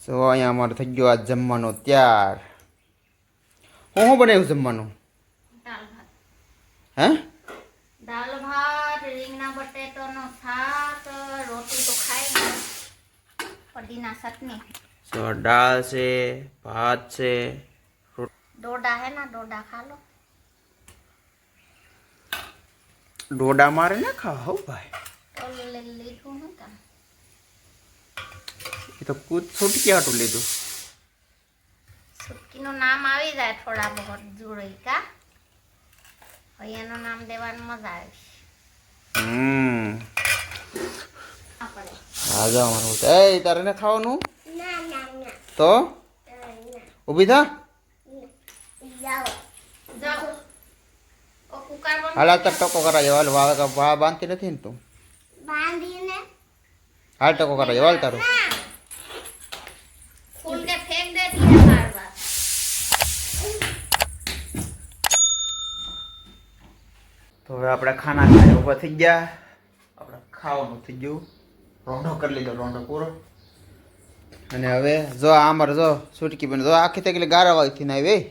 તો અહીંયા અમારે થઈ ગયો આજ જમવાનો ત્યાર. હું બનાવ્યું જમવાનું? દાળ ભાત. હે? દાળ ભાત, રીંગણા બટેટાનો શાક, રોટી તો ખાઈ ગઈ. પડીના ચટણી. તો દાળ છે, ભાત છે, ડોડા હે ના, ડોડા ખા લો. ડોડા મારે ના ખાવા હો ભાઈ. ઓલું લીધું હું કામ. એ તો કૂદ છૂટકી હાટું લીધું. સુટકીનું નામ આવી જાય થોડા બહુ જોડે કા. હવે એનું નામ દેવાનું મજા આવે. આપણે હા જાઓ મારું. એ તારે ને ખાવાનું? ના. તો ઊભી થા. જાઓ. ઓ કુકર બંધ. હાલ તાર ટકો કરાજો. હાલ વાહ બાંધતી નથી ને તું? બાંધીને હાલ ટકો કરાજો. હાલ તારું. ખોલ કે ફેંક દેતી है बार-बार. તો હવે આપણે ખાના ખાઈને ઊભા થઈ ગયા. આપણે ખાવાનું થઈ ગયું. રોંઢો કરી લીધો, રોંઢો પૂરો. અને હવે જો આમર જો સુટકી બને જો આખી તકલી ગારાવાળી થઈને આવી.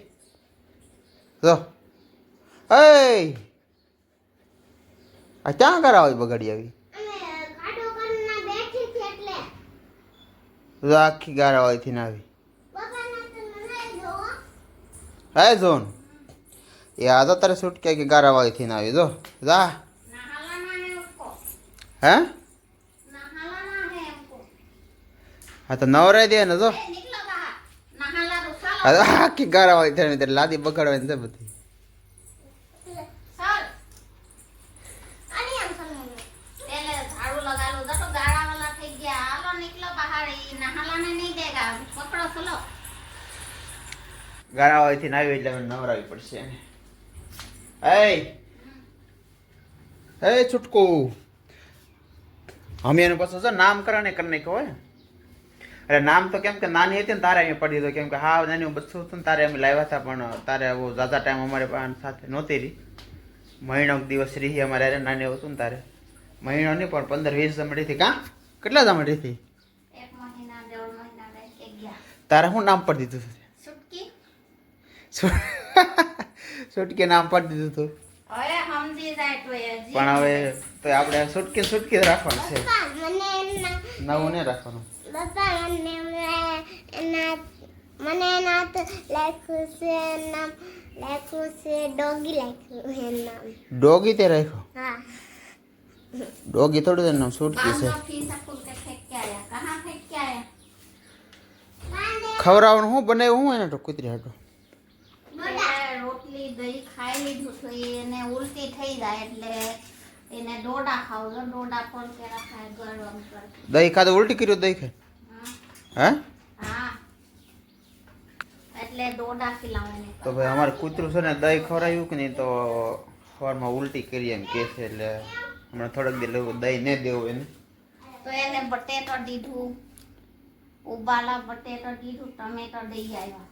જો એ આ ક્યાં ગારાવાળી બગાડી આવી? જો આખી ગારાવાળી થઈને આવી. હે જોન એ આ તો તારે સુટકી કે ગારાવાળી થઈને આવી. જો જા. नहाना है उसको. હે नहाना है हमको. હા તો નવરાઈ દે ને જો. निकलो बाहर. नहाला तो चलो. આ તો આખી ગારાવાળી થઈને ત્યારે લાદી બગાડવાની છે બધી. चल. अरे हम चलो. पहले झाड़ू लगा लो. देखो गाड़ा वाला થઈ ગયા. હાલો निकलो बाहर. ये नहालाने नहीं देगा. पकड़ो चलो. ગારાવાળી થઈને આવી એટલે હવે નવરાવી પડશે એને. એ છૂટકો અમે એનું પાછું છે નામકરણ કરી નાખ્યો હોય. અરે નામ તો કેમ કે નાની હતી ને તારે અહીંયા પડી દીધો. કેમ કે હા નાની બચ્ચું હતું ને તારે અમે લાવ્યા હતા પણ તારે બહુ ઝાઝા ટાઈમ અમારે સાથે નહોતી રહી. મહિનો દિવસ રહી અમારે અરે નાની હતું ને તારે મહિનો નહીં પણ 15-20 જમડી હતી. કાં કેટલા જમડી હતી? 1 મહિના 1.5 મહિના રહી ગયા. તારે શું નામ પડી દીધું? સુટકી. સુટકી નામ પડી દીધું હતું. હવે સમજી જાય તો એ જી. પણ હવે તો આપણે સુટકી સુટકી રાખવાનું છે. નવું નહીં રાખવાનું. બાપા મને એના તો લખ્યું છે ડોગી લખ્યું છે નામ. ડોગી તે રાખ્યો? હા. ડોગી થોડું તેનું નામ સુટકી છે. ખવડાવવાનું શું બનાવ્યું શું એને તો કૂતરી હાટો? રોટલી દહીં ખાઈ લીધું તો એને ઉલટી થઈ જાય એટલે એને ડોડા ખાવ તો ડોડા પર કે રખાય ગરમ કર. દહીં ખાધું ઉલટી કર્યું દહીં ખાય? હે? હા. એટલે ડોડા ખીલાવને. તો ભાઈ અમારે કૂતરું છે ને દહીં ખવડાવ્યું કે નહીં તો સવારમાં ઉલટી કરી એમ કહે છે એટલે હમણાં થોડાક દી લેવું દહીં નહીં દેવું એને. તો એને બટેટો દીધું, ઉબાલા બટેટો દીધું, ટમેટો દઈ આવ્યા.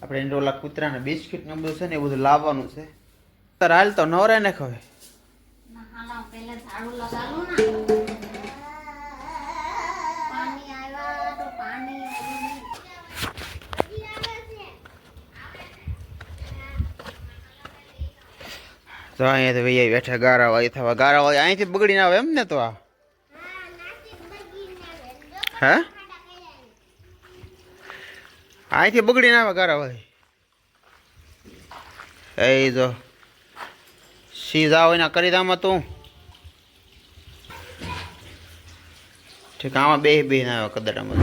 આપણે એને ઓલા કૂતરાને બિસ્કિટ ને બધું છે ને એ બધું લાવવાનું છે. તારે હાલ તો નવરાય ને ખવે. હાલો પહેલા ઝાડુ લગાડું ને. પાણી આવ્યા તો પાણી તો અહીંયા તો ભાઈ બેઠા ગારાવાળી થવા. ગારાવાળી અહીંથી બગડીને આવે એમ ને? તો આ હે અહીંથી બગડીને આવે ગારાવાળી. એ જો સી જાવ એના કરી દામાં તું ઠીક. આમાં બે ના આવે કદડામાં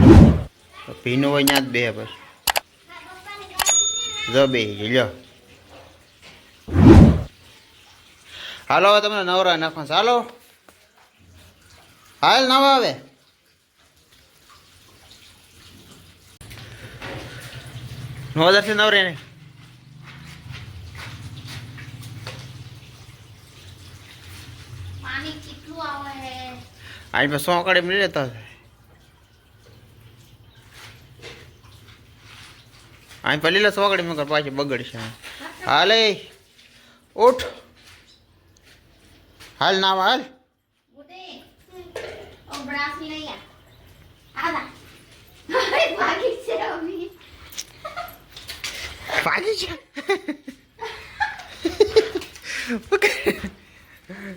ભીનું હોય ત્યાં જ બે પછી જો બે લ્યો. હાલો હવે તમને નવરા નાખવા. ચાલો હાલ નવા આવે. નવરાથી નવરે ને પાણી કેટલું આવે હે. આજ મેં 100 કડે મળી લેતા અહીં પેલી લે 100 કડે મેં પાછી બગડશે. હાલે ઉઠ હાલ ના હાલ. બુડે ઓ ગ્લાસ લઈ આજા હવે ભાગી છે અમી ભાગી છે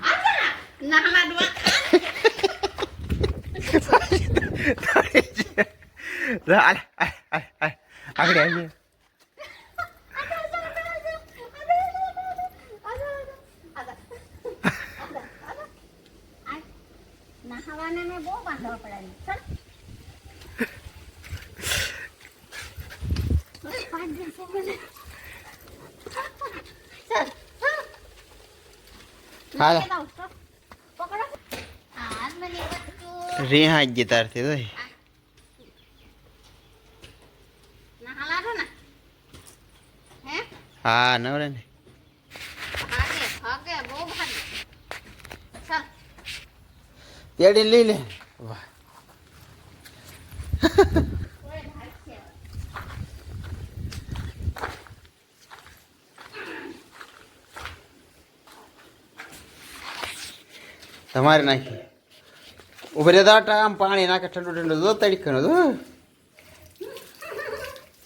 આજા નાના દવા આગળ આવીએ નહાવાને મેં બહુ બાંધવા પડે ચલ હાલ પકડો આ મને બચ્ચું રેહા જ તારથી તો નહાલા તો ને હે હા નવરે ને ભાગે ભાગે બહુ ભાગે ચલ તેડી લઈ લે વાહ કોઈ ભાગશે તમારે નાખી ઉભરે દાટા આમ પાણી નાખે ઠંડુ ઠંડુ જો તડકે જો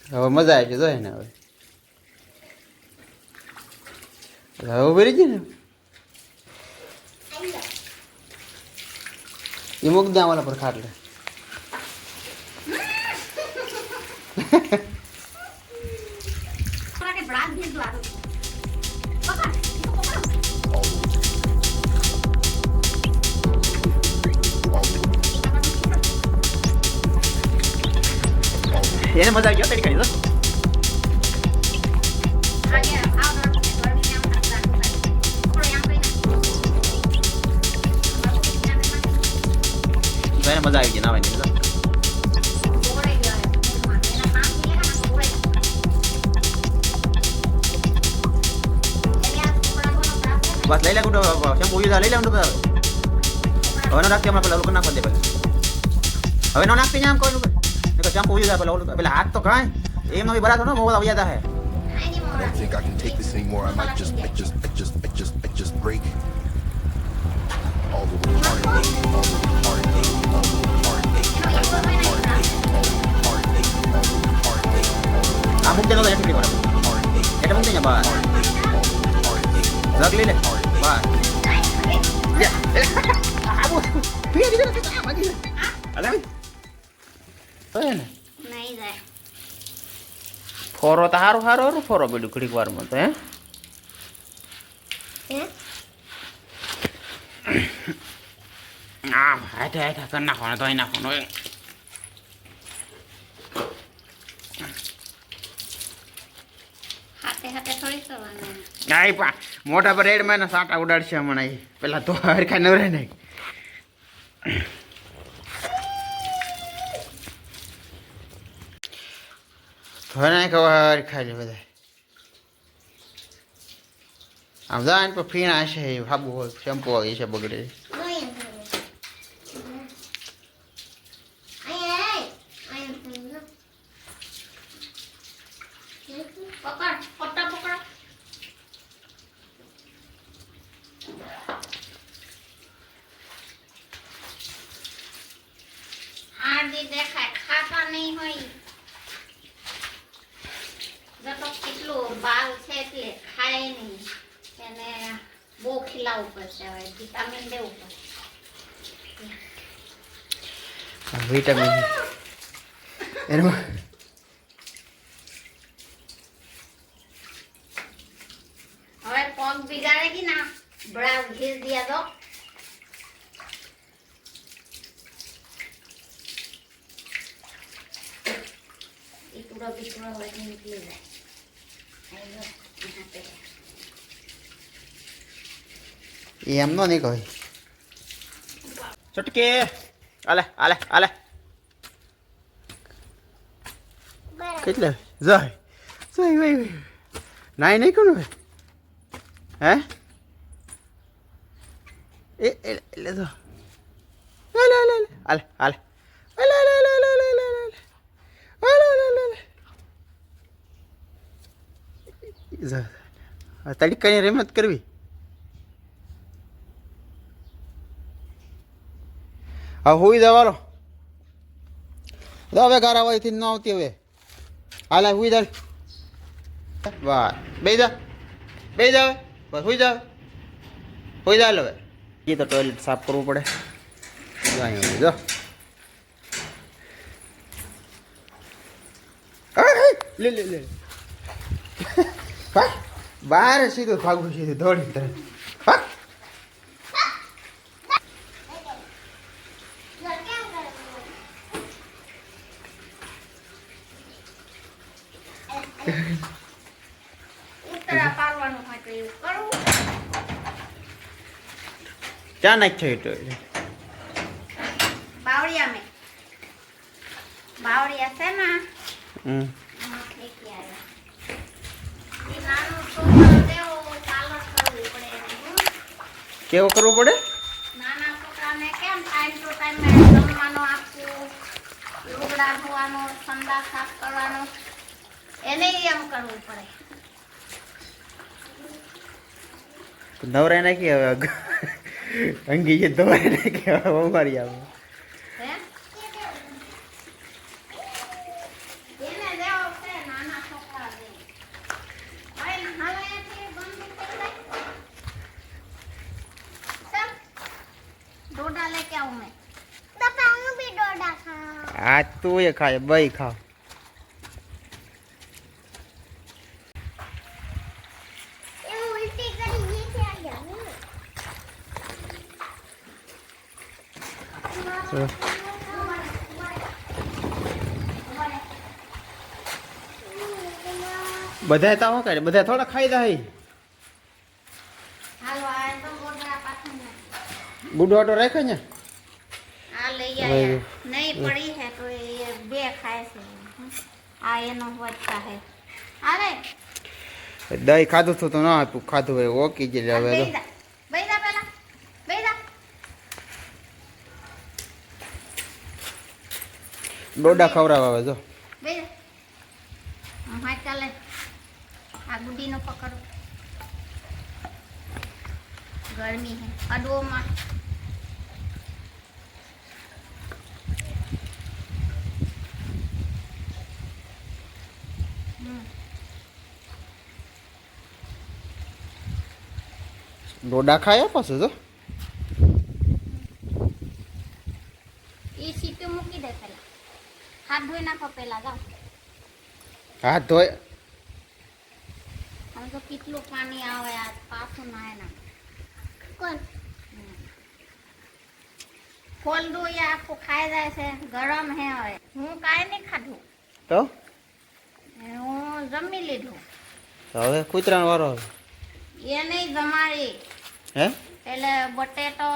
હવે મજા આવી જો ને હવે ઉભરી ગઈ ને એ મૂક દે વાળા પર ખાટલે કે બ્રાન્ડ દીધું આ પકડ એને મજા આવી ગયો તડકે જો આગે આવ તો ગરમી આમ રાખો થોડો આમ કઈ એને મજા આવી ગઈ નાવાની જો ઓળે ગયો એના કામ મિલેગા ના ઓળે એને આ કપડા કોનો પ્રાપ્ત બસ લઈ લે ગુડો શેમ્પુ યુઝ લઈ લે ઊંડો હવે નો રાખતી હમણાં પેલા લોકો નાખો દે પેલા હવે નો નાખતી આમ કોઈ નું શેમ્પુ યુઝ પેલા હાથ તો ખાય એમ નો બરાબર નો બહુ આવ્યા હે આની I Mora don't think I can take this anymore. I might just break. All the heartache, all the heartache, all the heartache, એનો એક વાર નહીં all the heartache, all the heartache, all the આ મુક દે નો એટલે પડી heartache, એટલે મુક દે ને બસ heartache. રગ લઈ લે બસ આબુ ફિર દીધો કે આ માગી અલા ઓય ને નહીં જાય ફોરો તો હારું હારું ફોરો બેડું ઘડીક વારમાં તો હે આમ હાથે હાથે કરી નાખવાનો તો અહીં નાખવાનો હાથે હાથે થોડી કરવાનું આઈ પા મોટા પર રેડ માં સાટા ઉડાડશે હમણાં ઈ પેલા તો હરખા નવરે નહીં થોડા ખબર ખાલી બધા આમ જાય પણ ફીણા હશે હાબુ હોય શેમ્પુ હોય છે બગડે પકડ પટ્ટા પકડ હાર્દી દેખાય ખાતા નહીં હોય જતો કેટલું બાલ છે એટલે ખાય નહીં એને બહુ ખીલાવવું પડશે હવે વિટામિન દેવું પડશે વિટામિન એનું હવે પગ બિગાડેગી ના બड़ा घिस दिया तो इतना बिटूरा हो निकल जाए आइयो यहाँ पे એમનો નહીં કહી ચટકે આલે આલે આલે કેટલે જાય જાય ભાઈ નાઈ નહીં કોણ હે એટલે તો આલે આલે આલે આલે આલે આલે આલે આલે આલે આલે આલે આલે આલે તડકાની રમત કરવી હવે હુઈ જવાલો તો હવે ગારા વાયથી ન આવતી હવે હાલ હુઈ જા વાહ બે જા બસ હુઈ જા હવે એ તો ટોયલેટ સાફ કરવું પડે જો લે લે લે બહાર સીધું ભાગવું સીધું દોડી તરફ ઉતરા પાડવાનું હોય તો એવું કરવું. ક્યાં નાખ્યો એ ટોયલેટ બાવળિયા મેં બાવળિયા છે ને હમ એમાં ફેંકી આવ્યા. એ નાનું છોકરો દેવો પાલક કરવું પડે એનું. કેવું કરવું પડે નાના છોકરાને કેમ ટાઈમ ટુ ટાઈમ જમવાનું આપવું, લુગડા ધોવાનો, સંડા સાફ કરવાનો, એને એમ કરવું પડે. નવરાય નાખી હવે અંગી જે ધોવાય નાખી હવે અમારી આવે હે? એને દેવો છે નાના છોકરા દે. હવે નહાવાયાથી બંધ થઈ જાય. ચાલ, ડોડા લેકે આવું મેં. પપ્પા હું બી ડોડા ખાઉં. આ તું એ ખાય બઈ ખાવ બધા તો શું કરે બધા થોડા ખાઈ દે હાલો આ તો ગોદડા પાછળ ને. બુડો ઓટો રાખે ને આ લઈ આયા. નહીં પડી હે તો એ બે ખાય છે. આ એનો વધતા હે. અરે દહીં ખાધું હતું તો ના આપ્યું ખાધું હોય ઓકી જ હવે તો બેજા પેલા બેજા. ડોડા ખવડાવ હવે જો બેજા હા ચાલે. આ ગુડીનો પકડો. ગરમી હે અડોમાં. ડોડા ખાયા પાછું જો એ સીટે મૂકી દે પેલા. હાથ ધોઈ નાખો પેલા જાઓ. હાથ ધોય હવે તો કેટલું પાણી આવે આ પાછું નાય ના. કોણ ખોલ દો એ આખું ખાઈ જાય છે. ગરમ હે હવે. હું કાંઈ નહીં ખાધું. તો હું જમી લીધું. હવે કૂતરાનો વારો આવે એ નહીં જમાડી. હે એટલે બટેટો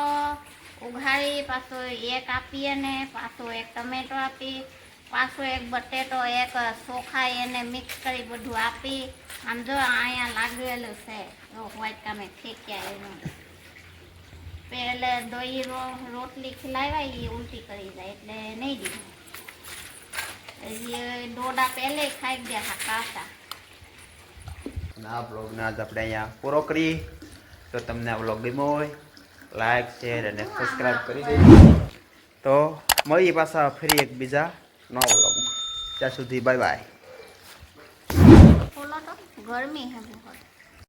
ઉઘાડી પાછો એક આપીએ ને પાછો એક ટમેટો આપી પાછો એક બટેટો એક ચોખા એને મિક્સ કરી બધું આપી. આમ જો અહીંયા લાગેલું છે વ્હાઈટ કામે ફેંક્યા એનું. પેલે દોઈ રોટલી ખીલાવ્યા એ ઉલટી કરી જાય એટલે નહીં દીધું. એ ડોડા પહેલે ખાઈ ગયા હા કાચા. આ બ્લોગને આજ આપણે અહીંયા પૂરો કરી. તો તમને આ બ્લોગ ગમ્યો હોય લાઈક શેર અને સબસ્ક્રાઈબ કરી દેજો. તો મળીએ પાછા ફરી એક બીજા નવા બ્લોગમાં. ત્યાં સુધી બાય બાય. ખોલો તો ગરમી હે બહુ.